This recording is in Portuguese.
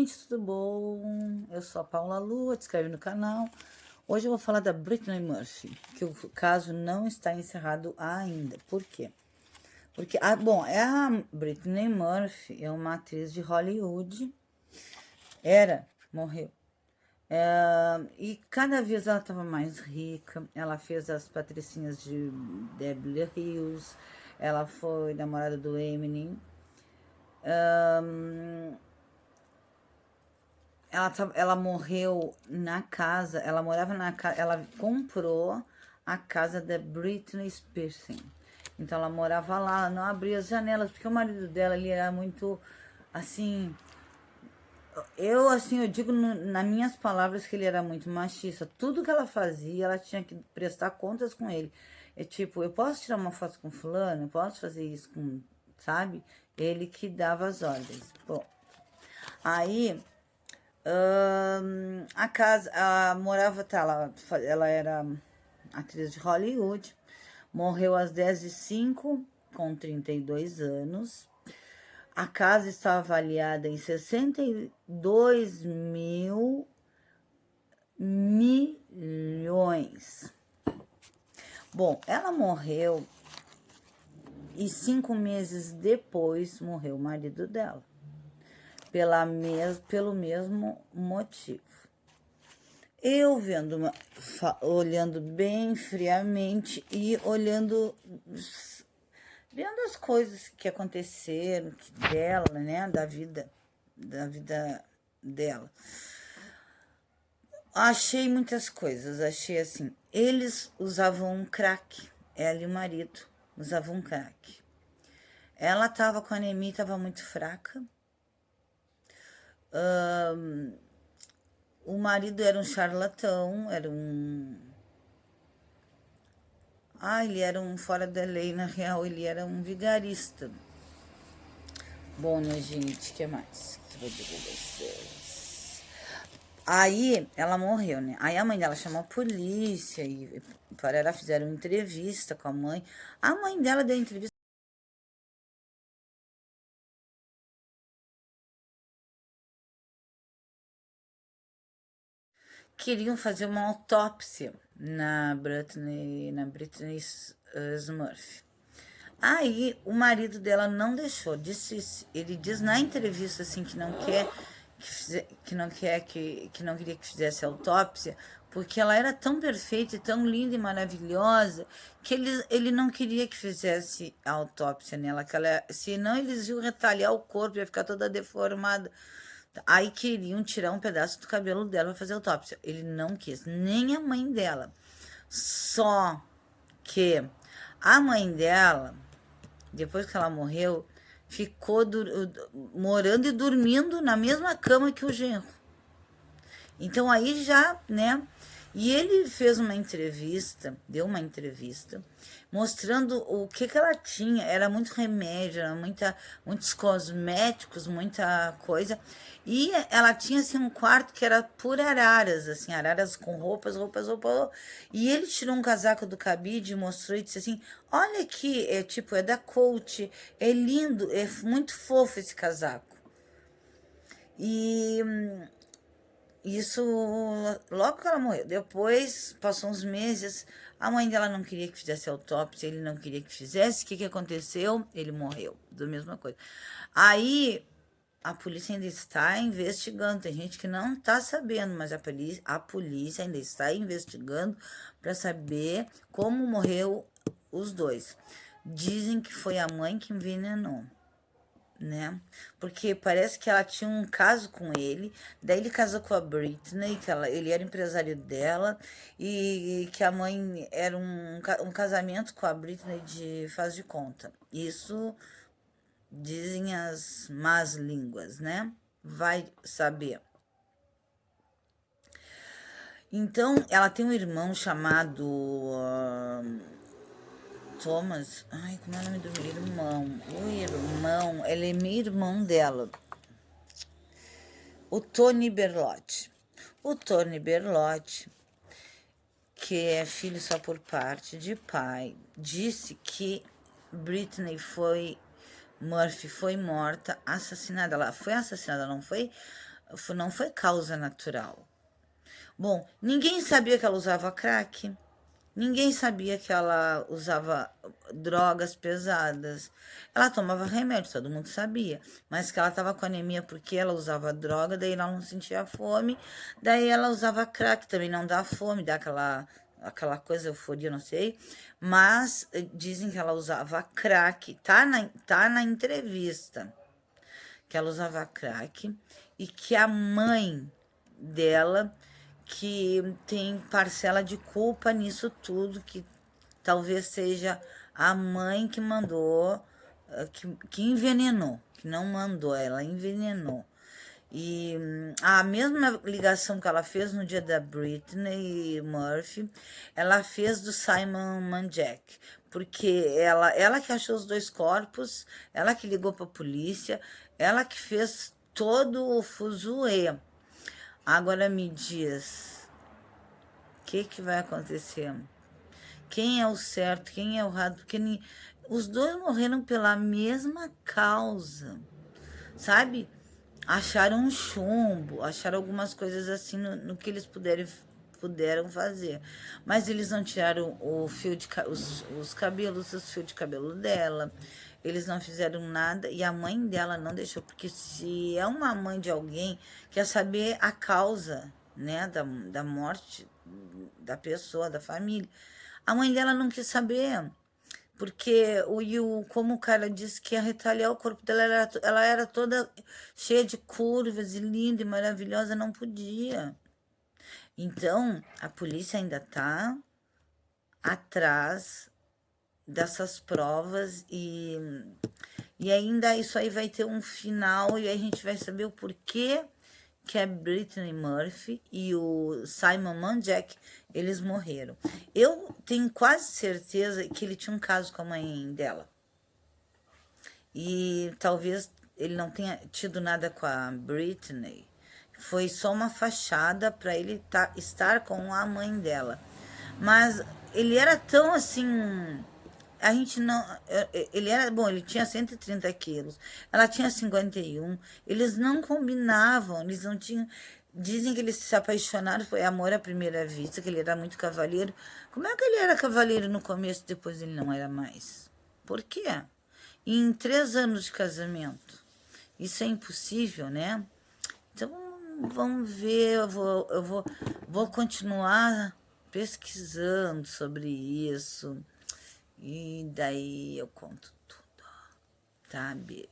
gente, tudo bom? Eu sou a Paula Lua, te inscreve no canal. Hoje eu vou falar da Brittany Murphy, que o caso não está encerrado ainda. Por quê? Porque, a Brittany Murphy é uma atriz de Hollywood. Morreu. E cada vez ela estava mais rica. Ela fez as patricinhas de Beverly Hills. Ela foi namorada do Eminem. Ela morreu na casa, ela morava na casa, ela comprou a casa da Britney Spears. Então ela morava lá, não abria as janelas, porque o marido dela ali era muito, assim, eu digo nas minhas palavras que ele era muito machista. Tudo que ela fazia, ela tinha que prestar contas com ele. É tipo, eu posso tirar uma foto com fulano, eu posso fazer isso com, sabe? Ele que dava as ordens. Bom, aí a casa, morava, tá, ela era atriz de Hollywood, morreu às 10h05, com 32 anos. A casa estava avaliada em 62 mil milhões. Bom, ela morreu e 5 meses depois morreu o marido dela, pelo mesmo motivo. Eu olhando bem friamente e vendo as coisas que aconteceram dela, né, da vida dela. Achei muitas coisas, achei assim, eles usavam um crack, ela e o marido usavam um crack. Ela tava com anemia, tava muito fraca. O marido era um charlatão, ele era um fora da lei, na real, ele era um vigarista. Bom, né, gente, o que mais que eu vou dizer pra vocês? Aí, ela morreu, né? Aí a mãe dela chamou a polícia e para ela fizeram uma entrevista com a mãe. A mãe dela deu entrevista. Queriam fazer uma autópsia na Britney Smurf. Aí o marido dela não deixou, ele diz na entrevista assim que não quer que não queria que fizesse autópsia, porque ela era tão perfeita e tão linda e maravilhosa que ele não queria que fizesse a autópsia nela, senão eles iam retalhar o corpo, ia ficar toda deformada. Aí queriam tirar um pedaço do cabelo dela para fazer autópsia. Ele não quis, nem a mãe dela. Só que a mãe dela, depois que ela morreu, ficou morando e dormindo na mesma cama que o genro. Então aí já, né? E ele fez uma entrevista, deu uma entrevista, mostrando o que ela tinha. Era muito remédio, era muitos cosméticos, muita coisa. E ela tinha assim um quarto que era por araras, assim, araras com roupas. E ele tirou um casaco do cabide e mostrou e disse assim: olha aqui, é da Coach, é lindo, é muito fofo esse casaco. E isso logo que ela morreu. Depois, passou uns meses, a mãe dela não queria que fizesse autópsia, ele não queria que fizesse. O que aconteceu? Ele morreu, da mesma coisa. Aí, a polícia ainda está investigando. Tem gente que não está sabendo, mas a polícia ainda está investigando para saber como morreu os dois. Dizem que foi a mãe que envenenou, né? Porque parece que ela tinha um caso com ele, daí ele casou com a Britney, ele era empresário dela, e que a mãe era um casamento com a Britney de faz de conta. Isso dizem as más línguas, né? Vai saber. Então, ela tem um irmão chamado Thomas. Ai, como é o nome do irmão? O irmão, ele é meio irmão dela. O Tony Berlotti. O Tony Berlotti, que é filho só por parte de pai, disse que Murphy foi morta, assassinada. Ela foi assassinada, não foi Não foi causa natural. Bom, ninguém sabia que ela usava crack. Ninguém sabia que ela usava drogas pesadas. Ela tomava remédio, todo mundo sabia. Mas que ela estava com anemia porque ela usava droga, daí ela não sentia fome. Daí ela usava crack, também não dá fome, dá aquela coisa, euforia, não sei. Mas dizem que ela usava crack. Tá na entrevista que ela usava crack e que a mãe dela que tem parcela de culpa nisso tudo, que talvez seja a mãe que mandou, que envenenou, que não mandou, ela envenenou. E a mesma ligação que ela fez no dia da Britney Murphy, ela fez do Simon Manjack, porque ela que achou os dois corpos, ela que ligou para a polícia, ela que fez todo o fuzuê. Agora me diz, o que vai acontecer? Quem é o certo, quem é o errado? Porque os dois morreram pela mesma causa, sabe? Acharam um chumbo, acharam algumas coisas assim no que eles puderam fazer. Mas eles não tiraram o fio de os cabelos, os fios de cabelo dela. Eles não fizeram nada e a mãe dela não deixou, porque se é uma mãe de alguém, quer saber a causa, né, da morte da pessoa, da família. A mãe dela não quis saber. Porque como o cara disse que ia retaliar o corpo dela, ela era toda cheia de curvas e linda e maravilhosa, não podia. Então, a polícia ainda tá atrás dessas provas e ainda isso aí vai ter um final e aí a gente vai saber o porquê que a Britney Murphy e o Simon Manjack, eles morreram. Eu tenho quase certeza que ele tinha um caso com a mãe dela. E talvez ele não tenha tido nada com a Britney. Foi só uma fachada para ele estar com a mãe dela. Mas ele era tão assim, a gente não. Ele era. Bom, ele tinha 130 quilos. Ela tinha 51. Eles não combinavam, eles não tinham. Dizem que eles se apaixonaram, foi amor à primeira vista, que ele era muito cavalheiro. Como é que ele era cavalheiro no começo, depois ele não era mais? Por quê? Em 3 anos de casamento. Isso é impossível, né? Então, vamos ver, vou continuar pesquisando sobre isso. E daí eu conto tudo, tá? Beijo.